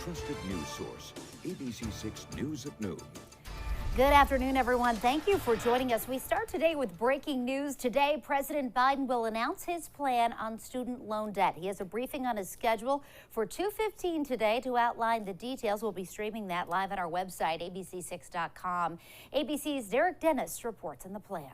trusted news source, ABC6 News at Noon. Good afternoon, everyone. Thank you for joining us. We start today with breaking news. Today, President Biden will announce his plan on student loan debt. He has a briefing on his schedule for 2:15 today to outline the details. We'll be streaming that live on our website, ABC6.com. ABC's Derek Dennis reports on the plan.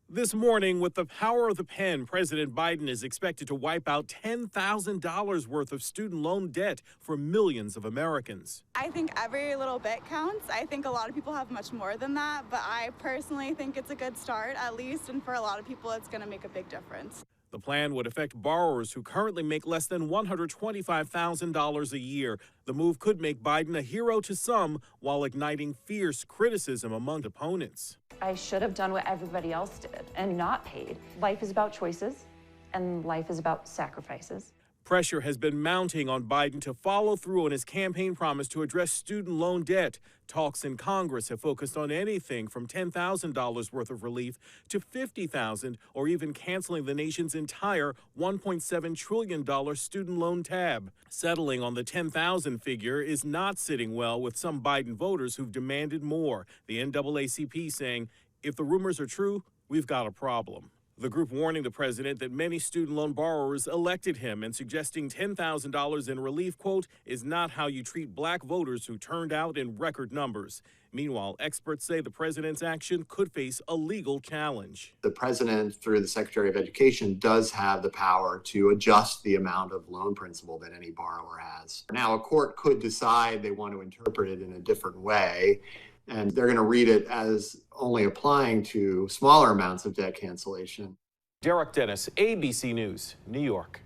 This morning, with the power of the pen, President Biden is expected to wipe out $10,000 worth of student loan debt for millions of Americans. I think every little bit counts. I think a lot of people have much more than that, but I personally think it's a good start, at least, and for a lot of people, it's going to make a big difference. The plan would affect borrowers who currently make less than $125,000 a year. The move could make Biden a hero to some while igniting fierce criticism among opponents. I should have done what everybody else did and not paid. Life is about choices, and life is about sacrifices. Pressure has been mounting on Biden to follow through on his campaign promise to address student loan debt. Talks in Congress have focused on anything from $10,000 worth of relief to $50,000, or even canceling the nation's entire $1.7 trillion student loan tab. Settling on the $10,000 figure is not sitting well with some Biden voters who've demanded more. The NAACP saying, if the rumors are true, we've got a problem. The group warning the president that many student loan borrowers elected him and suggesting $10,000 in relief, quote, is not how you treat black voters who turned out in record numbers. Meanwhile, experts say the president's action could face a legal challenge. The president, through the Secretary of Education, does have the power to adjust the amount of loan principal that any borrower has. Now, a court could decide they want to interpret it in a different way, and they're going to read it as only applying to smaller amounts of debt cancellation. Derek Dennis, ABC News, New York.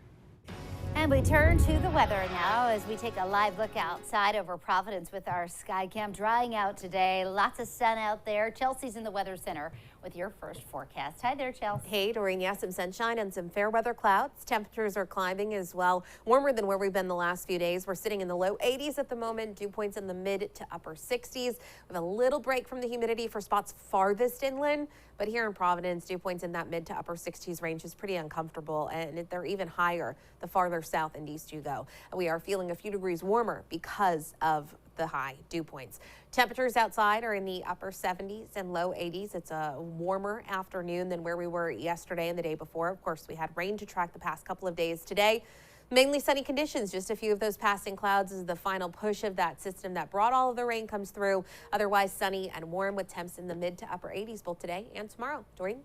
And we turn to the weather now as we take a live look outside over Providence with our Skycam. Drying out today, lots of sun out there. Chelsea's in the Weather Center with your first forecast. Hi there, Chelsea. Hey, Doreen. Yes, some sunshine and some fair weather clouds. Temperatures are climbing as well, warmer than where we've been the last few days. We're sitting in the low 80s at the moment, dew points in the mid to upper 60s, with a little break from the humidity for spots farthest inland. But here in Providence, dew points in that mid to upper 60s range is pretty uncomfortable, and they're even higher the farther south and east you go. We are feeling a few degrees warmer because of the high dew points. Temperatures outside are in the upper 70s and low 80s. It's a warmer afternoon than where we were yesterday and the day before. Of course, we had rain to track the past couple of days today. Mainly sunny conditions, just a few of those passing clouds as the final push of that system that brought all of the rain comes through. Otherwise sunny and warm with temps in the mid to upper 80s both today and tomorrow. Doreen?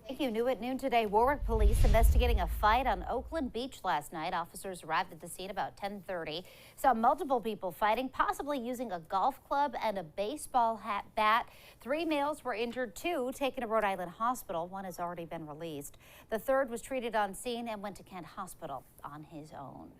Thank you. New at noon today, Warwick police investigating a fight on Oakland Beach last night. Officers arrived at the scene about 10:30. Saw multiple people fighting, possibly using a golf club and a baseball bat. 3 males were injured, 2 taken to Rhode Island Hospital. 1 has already been released. The 3rd was treated on scene and went to Kent Hospital on his own.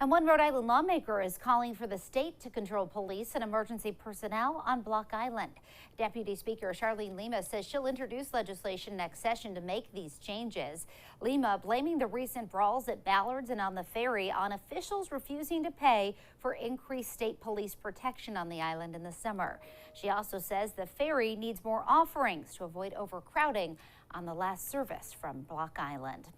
And one Rhode Island lawmaker is calling for the state to control police and emergency personnel on Block Island. Deputy Speaker Charlene Lima says she'll introduce legislation next session to make these changes. Lima blaming the recent brawls at Ballards and on the ferry on officials refusing to pay for increased state police protection on the island in the summer. She also says the ferry needs more offerings to avoid overcrowding on the last service from Block Island.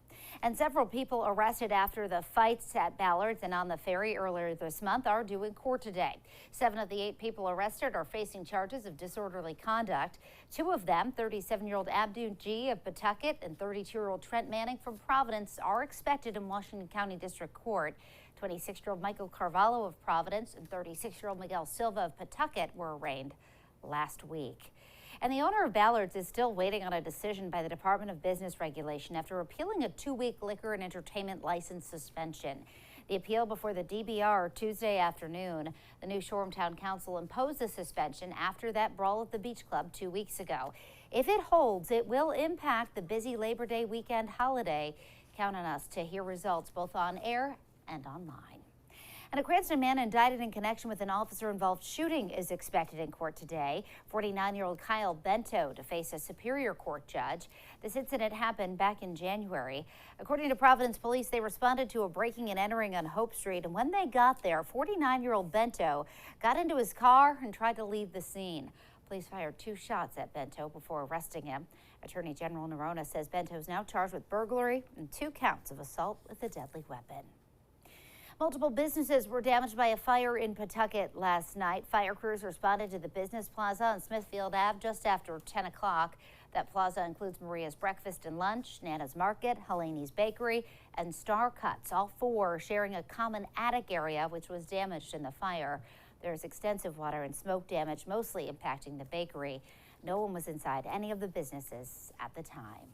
And several people arrested after the fights at Ballards and on the ferry earlier this month are due in court today. 7 of the 8 people arrested are facing charges of disorderly conduct. 2 of them, 37-year-old Abdu G of Pawtucket and 32-year-old Trent Manning from Providence, are expected in Washington County District Court. 26-year-old Michael Carvalho of Providence and 36-year-old Miguel Silva of Pawtucket were arraigned last week. And the owner of Ballards is still waiting on a decision by the Department of Business Regulation after appealing a 2-week liquor and entertainment license suspension. The appeal before the DBR Tuesday afternoon. The new Shoreham Town Council imposed the suspension after that brawl at the beach club 2 weeks ago. If it holds, it will impact the busy Labor Day weekend holiday. Count on us to hear results both on air and online. And a Cranston man indicted in connection with an officer-involved shooting is expected in court today. 49-year-old Kyle Bento to face a Superior Court judge. This incident happened back in January. According to Providence Police, they responded to a breaking and entering on Hope Street. And when they got there, 49-year-old Bento got into his car and tried to leave the scene. Police fired 2 shots at Bento before arresting him. Attorney General Nerona says Bento is now charged with burglary and 2 counts of assault with a deadly weapon. Multiple businesses were damaged by a fire in Pawtucket last night. Fire crews responded to the business plaza on Smithfield Ave just after 10 o'clock. That plaza includes Maria's Breakfast and Lunch, Nana's Market, Heleni's Bakery, and Star Cuts, all four sharing a common attic area which was damaged in the fire. There's extensive water and smoke damage, mostly impacting the bakery. No one was inside any of the businesses at the time.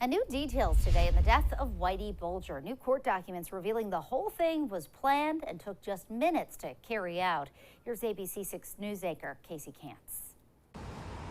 And new details today in the death of Whitey Bulger. New court documents revealing the whole thing was planned and took just minutes to carry out. Here's ABC6 news anchor Casey Cantz.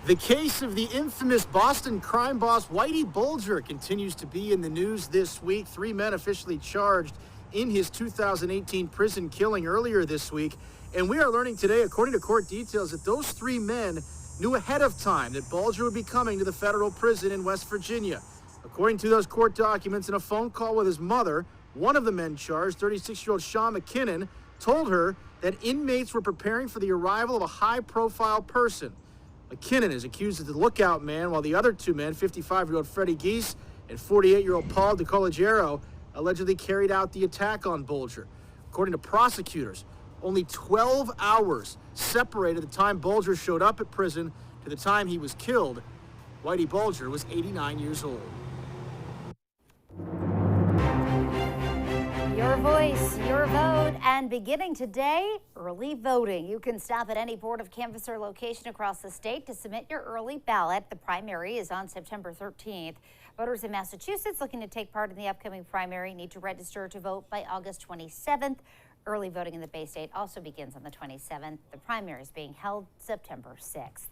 The case of the infamous Boston crime boss Whitey Bulger continues to be in the news this week. 3 men officially charged in his 2018 prison killing earlier this week. And we are learning today, according to court details, that those 3 men knew ahead of time that Bulger would be coming to the federal prison in West Virginia. According to those court documents, in a phone call with his mother, one of the men charged, 36-year-old Sean McKinnon, told her that inmates were preparing for the arrival of a high-profile person. McKinnon is accused of the lookout man, while the other 2 men, 55-year-old Freddie Geese and 48-year-old Paul DeCollegiero, allegedly carried out the attack on Bulger. According to prosecutors, only 12 hours separated the time Bulger showed up at prison to the time he was killed. Whitey Bulger was 89 years old. Your voice, your vote, and beginning today, early voting. You can stop at any Board of Canvasser location across the state to submit your early ballot. The primary is on September 13th. Voters in Massachusetts looking to take part in the upcoming primary need to register to vote by August 27th. Early voting in the Bay State also begins on the 27th. The primary is being held September 6th.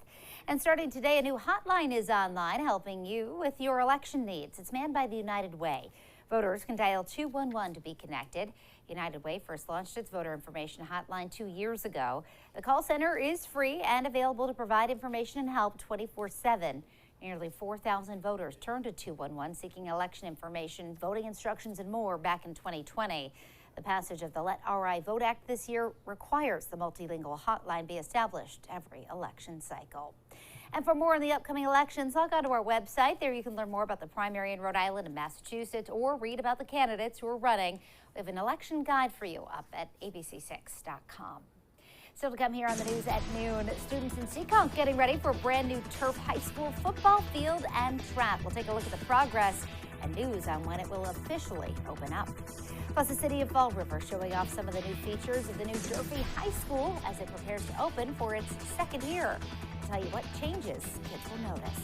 And starting today, a new hotline is online helping you with your election needs. It's manned by the United Way. Voters can dial 211 to be connected. United Way first launched its voter information hotline 2 years ago. The call center is free and available to provide information and help 24/7. Nearly 4,000 voters turned to 211 seeking election information, voting instructions, and more back in 2020. The passage of the Let RI Vote Act this year requires the multilingual hotline be established every election cycle. And for more on the upcoming elections, log on to our website. There you can learn more about the primary in Rhode Island and Massachusetts, or read about the candidates who are running. We have an election guide for you up at ABC6.com. Still to come here on the news at noon, students in Seekonk getting ready for a brand new turf high school football field and track. We'll take a look at the progress and news on when it will officially open up. Plus, the city of Fall River showing off some of the new features of the new Durfee High School as it prepares to open for its second year. I'll tell you what changes kids will notice.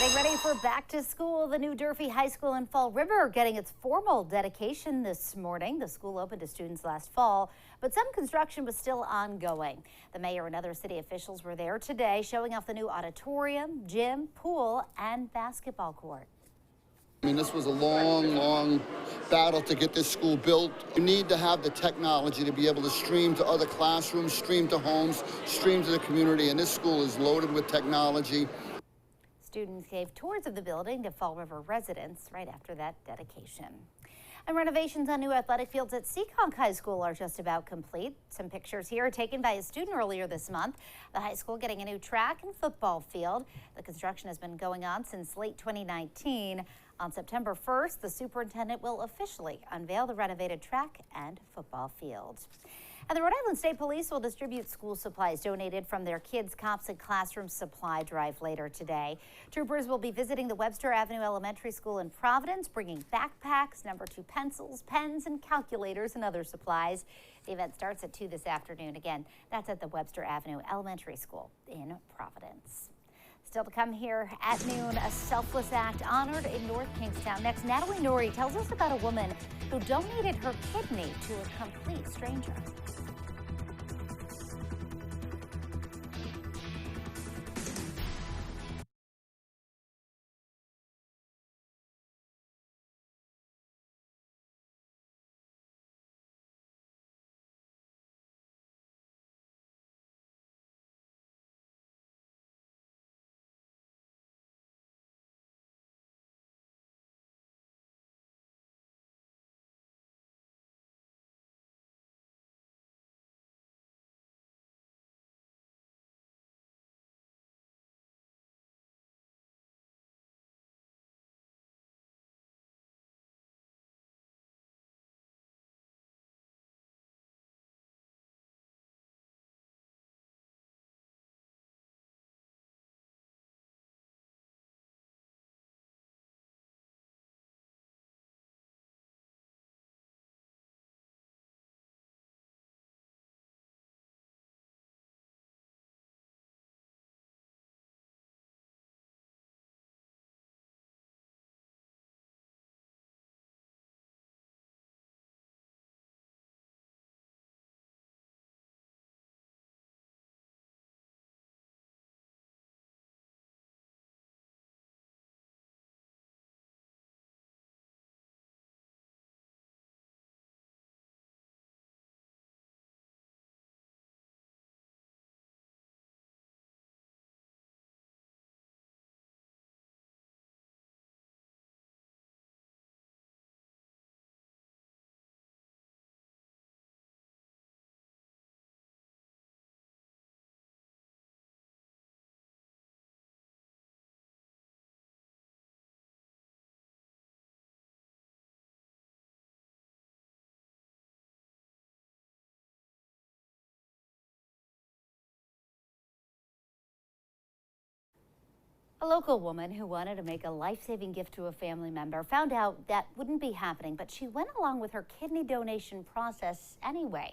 Getting ready for back to school, the new Durfee High School in Fall River getting its formal dedication this morning. The school opened to students last fall, but some construction was still ongoing. The mayor and other city officials were there today showing off the new auditorium, gym, pool, and basketball court. I mean, this was a long battle to get this school built. You need to have the technology to be able to stream to other classrooms, stream to homes, stream to the community, and this school is loaded with technology. Students gave tours of the building to Fall River residents right after that dedication. And renovations on new athletic fields at Seekonk High School are just about complete. Some pictures here are taken by a student earlier this month. The high school getting a new track and football field. The construction has been going on since late 2019. On September 1st, the superintendent will officially unveil the renovated track and football field. And the Rhode Island State Police will distribute school supplies donated from their Kids, Cops, and Classroom Supply Drive later today. Troopers will be visiting the Webster Avenue Elementary School in Providence, bringing backpacks, number 2 pencils, pens, and calculators, and other supplies. The event starts at 2 this afternoon. Again, that's at the Webster Avenue Elementary School in Providence. Still to come here at noon, a selfless act honored in North Kingstown. Next, Natalie Norrie tells us about a woman who donated her kidney to a complete stranger. A local woman who wanted to make a life-saving gift to a family member found out that wouldn't be happening, but she went along with her kidney donation process anyway.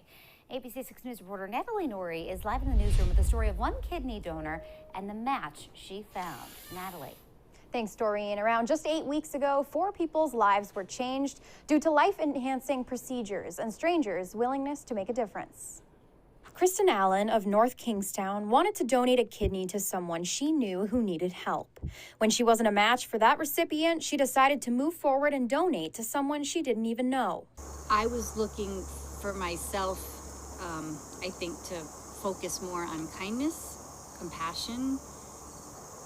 ABC6 News reporter Natalie Norrie is live in the newsroom with the story of one kidney donor and the match she found. Natalie. Thanks, Doreen. Around just 8 weeks ago, 4 people's lives were changed due to life-enhancing procedures and strangers' willingness to make a difference. Kristen Allen of North Kingstown wanted to donate a kidney to someone she knew who needed help. When she wasn't a match for that recipient, she decided to move forward and donate to someone she didn't even know. I was looking for myself, I think, to focus more on kindness, compassion,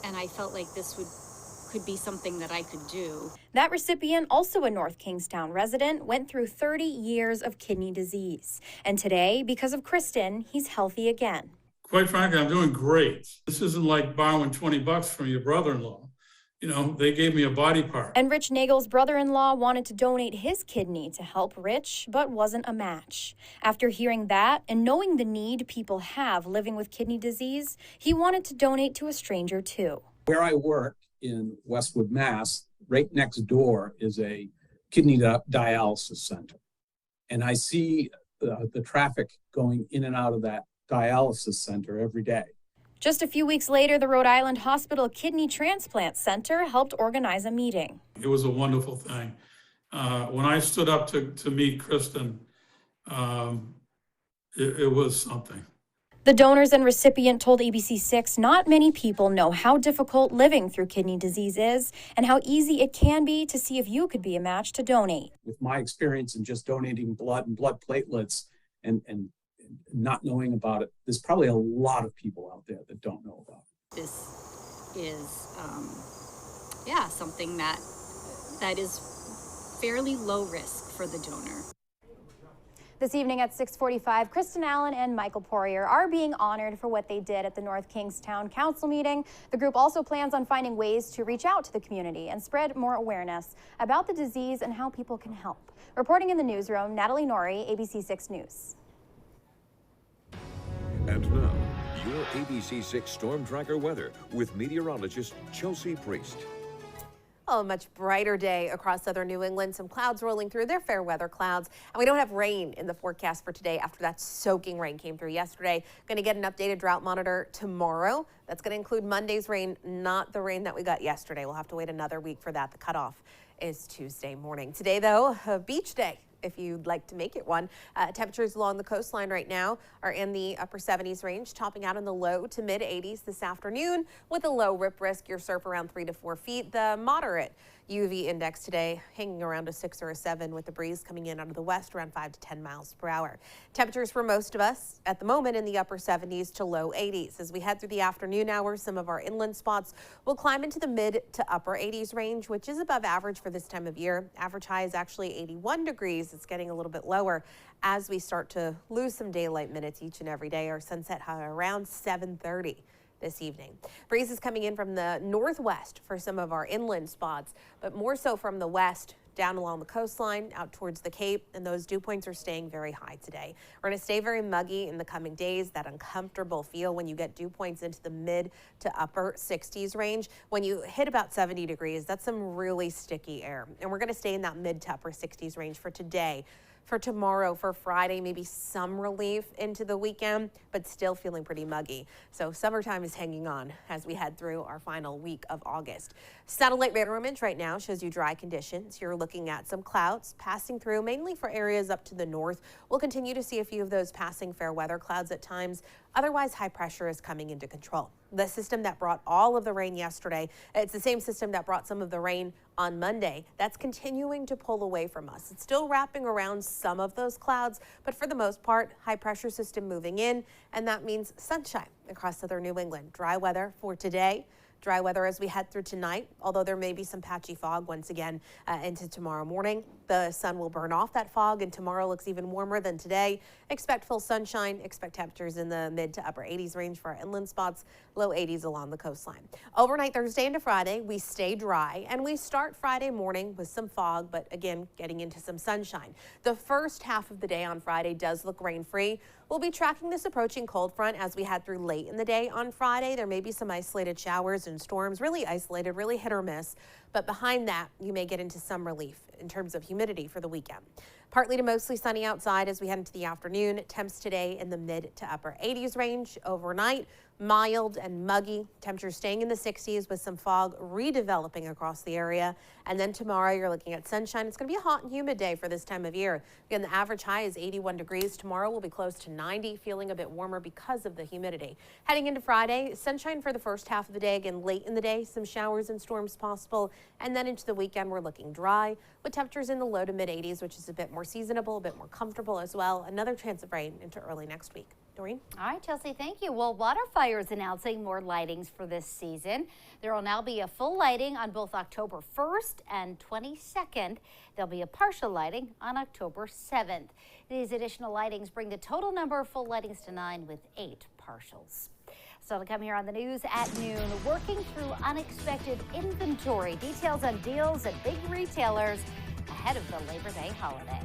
and I felt like this could be something that I could do. That recipient, also a North Kingstown resident, went through 30 years of kidney disease. And today, because of Kristen, he's healthy again. Quite frankly, I'm doing great. This isn't like borrowing $20 from your brother-in-law. You know, they gave me a body part. And Rich Nagel's brother-in-law wanted to donate his kidney to help Rich, but wasn't a match. After hearing that and knowing the need people have living with kidney disease, he wanted to donate to a stranger too. Where I work in Westwood, Mass, right next door is a kidney dialysis center. And I see the traffic going in and out of that dialysis center every day. Just a few weeks later, the Rhode Island Hospital Kidney Transplant Center helped organize a meeting. It was a wonderful thing. When I stood up to meet Kristen, it was something. The donors and recipient told ABC6 not many people know how difficult living through kidney disease is and how easy it can be to see if you could be a match to donate. With my experience in just donating blood and blood platelets and not knowing about it, there's probably a lot of people out there that don't know about it. This is, something that is fairly low risk for the donor. This evening at 6:45, Kristen Allen and Michael Poirier are being honored for what they did at the North Kingstown Council meeting. The group also plans on finding ways to reach out to the community and spread more awareness about the disease and how people can help. Reporting in the newsroom, Natalie Norrie, ABC6 News. And now, your ABC6 Storm Tracker weather with meteorologist Chelsea Priest. Oh, a much brighter day across southern New England. Some clouds rolling through. They're fair weather clouds. And we don't have rain in the forecast for today after that soaking rain came through yesterday. Going to get an updated drought monitor tomorrow. That's going to include Monday's rain, not the rain that we got yesterday. We'll have to wait another week for that. The cutoff is Tuesday morning. Today, though, a beach day, if you'd like to make it one. Temperatures along the coastline right now are in the upper 70s range, topping out in the low to mid 80s this afternoon with a low rip risk. Your surf around 3 to 4 feet. The moderate UV index today hanging around a 6 or a 7 with the breeze coming in out of the west around 5 to 10 miles per hour. Temperatures for most of us at the moment in the upper 70s to low 80s. As we head through the afternoon hours, some of our inland spots will climb into the mid to upper 80s range, which is above average for this time of year. Average high is actually 81 degrees. It's getting a little bit lower as we start to lose some daylight minutes each and every day. Our sunset high around 7:30. This evening. Breeze is coming in from the northwest for some of our inland spots, but more so from the west down along the coastline out towards the Cape, and those dew points are staying very high today. We're going to stay very muggy in the coming days, that uncomfortable feel when you get dew points into the mid to upper 60s range. When you hit about 70 degrees, that's some really sticky air, and we're going to stay in that mid to upper 60s range for today. For tomorrow, for Friday, maybe some relief into the weekend, but still feeling pretty muggy. So summertime is hanging on as we head through our final week of August. Satellite radar image right now shows you dry conditions. You're looking at some clouds passing through, mainly for areas up to the north. We'll continue to see a few of those passing fair weather clouds at times. Otherwise, high pressure is coming into control. The system that brought all of the rain yesterday, it's the same system that brought some of the rain on Monday. That's continuing to pull away from us. It's still wrapping around some of those clouds, but for the most part, high pressure system moving in, and that means sunshine across southern New England. Dry weather for today. Dry weather as we head through tonight, although there may be some patchy fog once again into tomorrow morning. The sun will burn off that fog, and tomorrow looks even warmer than today. Expect full sunshine. Expect temperatures in the mid to upper 80s range for our inland spots, low 80s along the coastline. Overnight Thursday into Friday, we stay dry, and we start Friday morning with some fog, but again, getting into some sunshine. The first half of the day on Friday does look rain-free. We'll be tracking this approaching cold front as we head through late in the day on Friday. There may be some isolated showers and storms, really isolated, really hit or miss. But behind that, you may get into some relief in terms of humidity for the weekend. Partly to mostly sunny outside as we head into the afternoon. Temps today in the mid to upper 80s range. Overnight, mild and muggy. Temperatures staying in the 60s with some fog redeveloping across the area. And then tomorrow you're looking at sunshine. It's going to be a hot and humid day for this time of year. Again, the average high is 81 degrees. Tomorrow will be close to 90, feeling a bit warmer because of the humidity. Heading into Friday, sunshine for the first half of the day. Again, late in the day, some showers and storms possible. And then into the weekend, we're looking dry with temperatures in the low to mid 80s, which is a bit more seasonable, a bit more comfortable as well. Another chance of rain into early next week. Doreen? All right, Chelsea, thank you. Well, Waterfire is announcing more lightings for this season. There will now be a full lighting on both October 1st and 22nd. There'll be a partial lighting on October 7th. These additional lightings bring the total number of full lightings to 9 with 8 partials. Still to come here on the news at noon, working through unexpected inventory. Details on deals at big retailers ahead of the Labor Day holiday.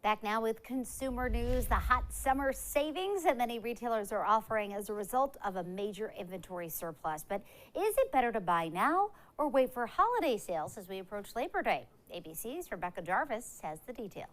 Back now with consumer news, the hot summer savings that many retailers are offering as a result of a major inventory surplus. But is it better to buy now or wait for holiday sales as we approach Labor Day? ABC's Rebecca Jarvis has the details.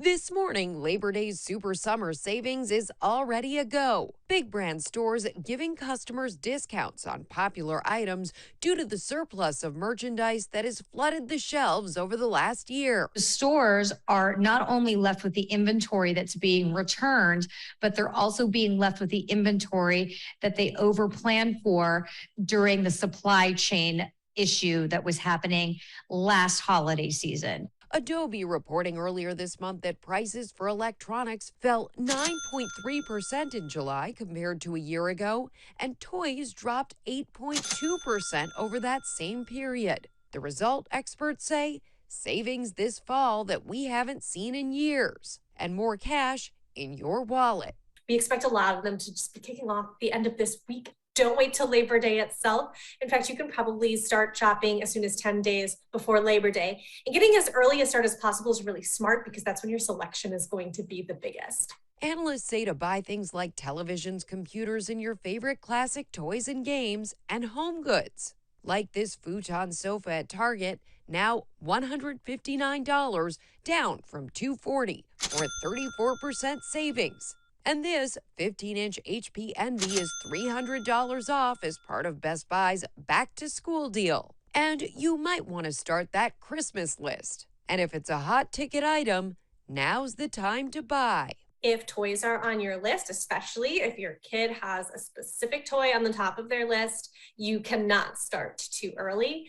This morning, Labor Day's Super Summer Savings is already a go. Big brand stores giving customers discounts on popular items due to the surplus of merchandise that has flooded the shelves over the last year. Stores are not only left with the inventory that's being returned, but they're also being left with the inventory that they overplanned for during the supply chain issue that was happening last holiday season. Adobe reporting earlier this month that prices for electronics fell 9.3% in July compared to a year ago, and toys dropped 8.2% over that same period. The result, experts say, savings this fall that we haven't seen in years, and more cash in your wallet. We expect a lot of them to just be kicking off the end of this week. Don't wait till Labor Day itself. In fact, you can probably start shopping as soon as 10 days before Labor Day. And getting as early a start as possible is really smart because that's when your selection is going to be the biggest. Analysts say to buy things like televisions, computers, and your favorite classic toys and games, and home goods. Like this futon sofa at Target, now $159, down from $240 for a 34% savings. And this 15-inch HP Envy is $300 off as part of Best Buy's back-to-school deal. And you might want to start that Christmas list. And if it's a hot ticket item, now's the time to buy. If toys are on your list, especially if your kid has a specific toy on the top of their list, you cannot start too early.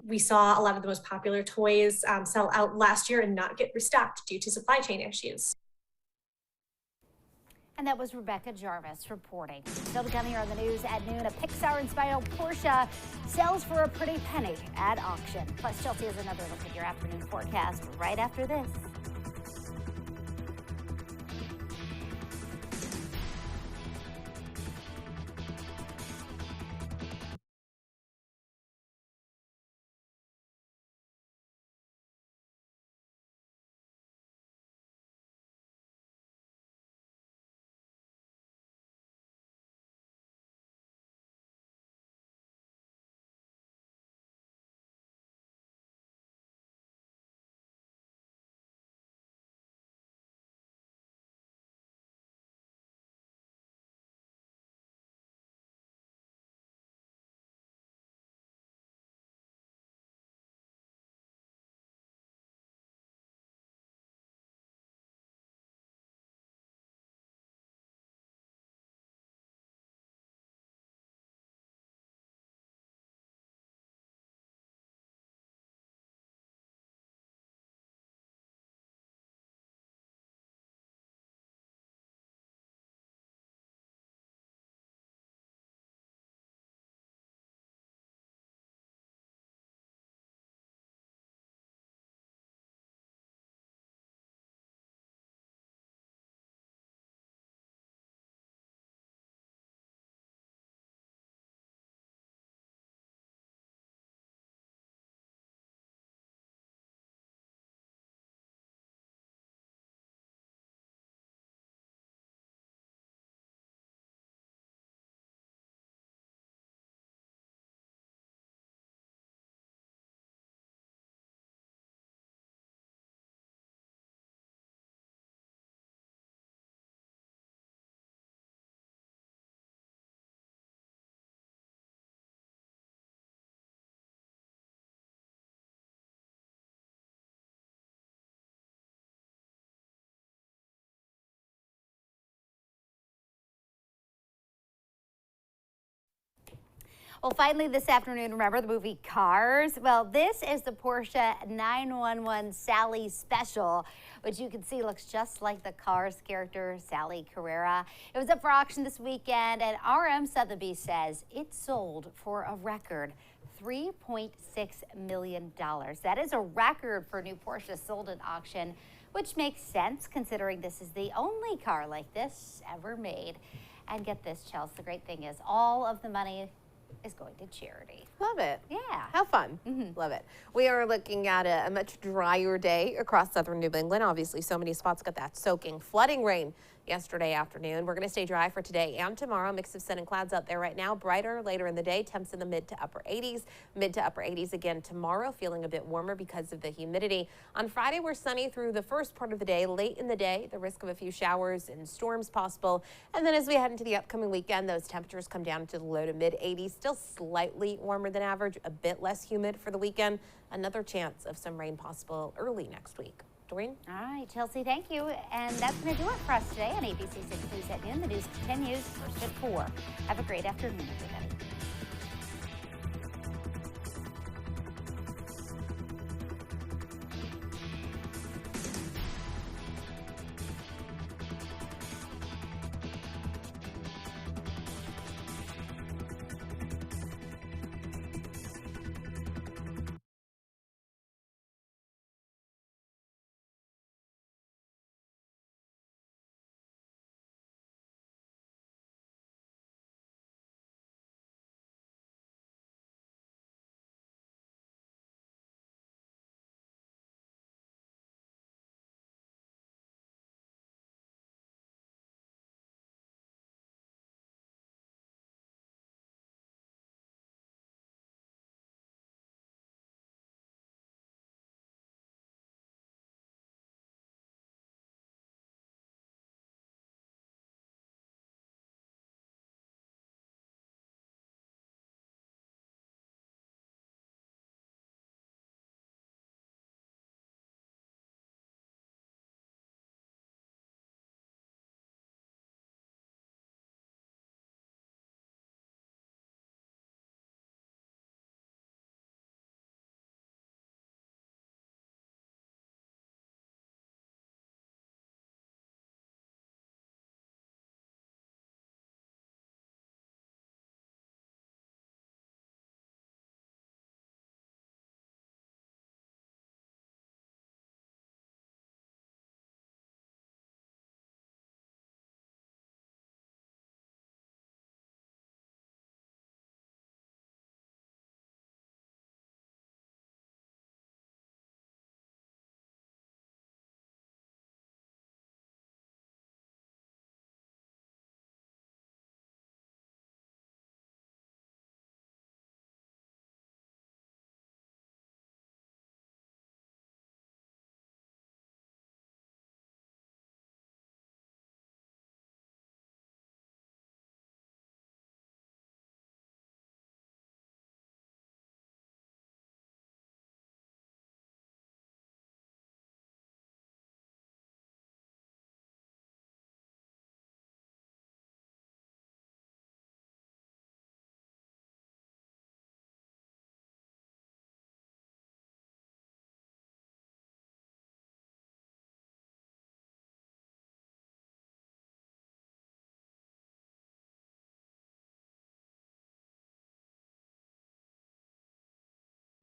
We saw a lot of the most popular toys sell out last year and not get restocked due to supply chain issues. And that was Rebecca Jarvis reporting. Still to come here on the news at noon, a Pixar-inspired Porsche sells for a pretty penny at auction. Plus, Chelsea has another look at your afternoon forecast right after this. Well, finally this afternoon, remember the movie Cars? Well, this is the Porsche 911 Sally Special, which you can see looks just like the Cars character, Sally Carrera. It was up for auction this weekend, and RM Sotheby's says it sold for a record $3.6 million. That is a record for new Porsche sold at auction, which makes sense considering this is the only car like this ever made. And get this, Chelsea, the great thing is all of the money is going to charity. Love it. Yeah. How fun. Love it. We are looking at a much drier day across southern New England. Obviously, so many spots got that soaking, flooding rain yesterday afternoon. We're going to stay dry for today and tomorrow. Mix of sun and clouds out there right now. Brighter later in the day. Temps in the mid to upper 80s. Mid to upper 80s again tomorrow. Feeling a bit warmer because of the humidity. On Friday, we're sunny through the first part of the day. Late in the day, the risk of a few showers and storms possible. And then as we head into the upcoming weekend, those temperatures come down to the low to mid 80s. Still slightly warmer than average. A bit less humid for the weekend. Another chance of some rain possible early next week. Doreen? All right, Chelsea, thank you. And that's going to do it for us today on ABC6 News at Noon. The news continues first at 4. Have a great afternoon, everybody.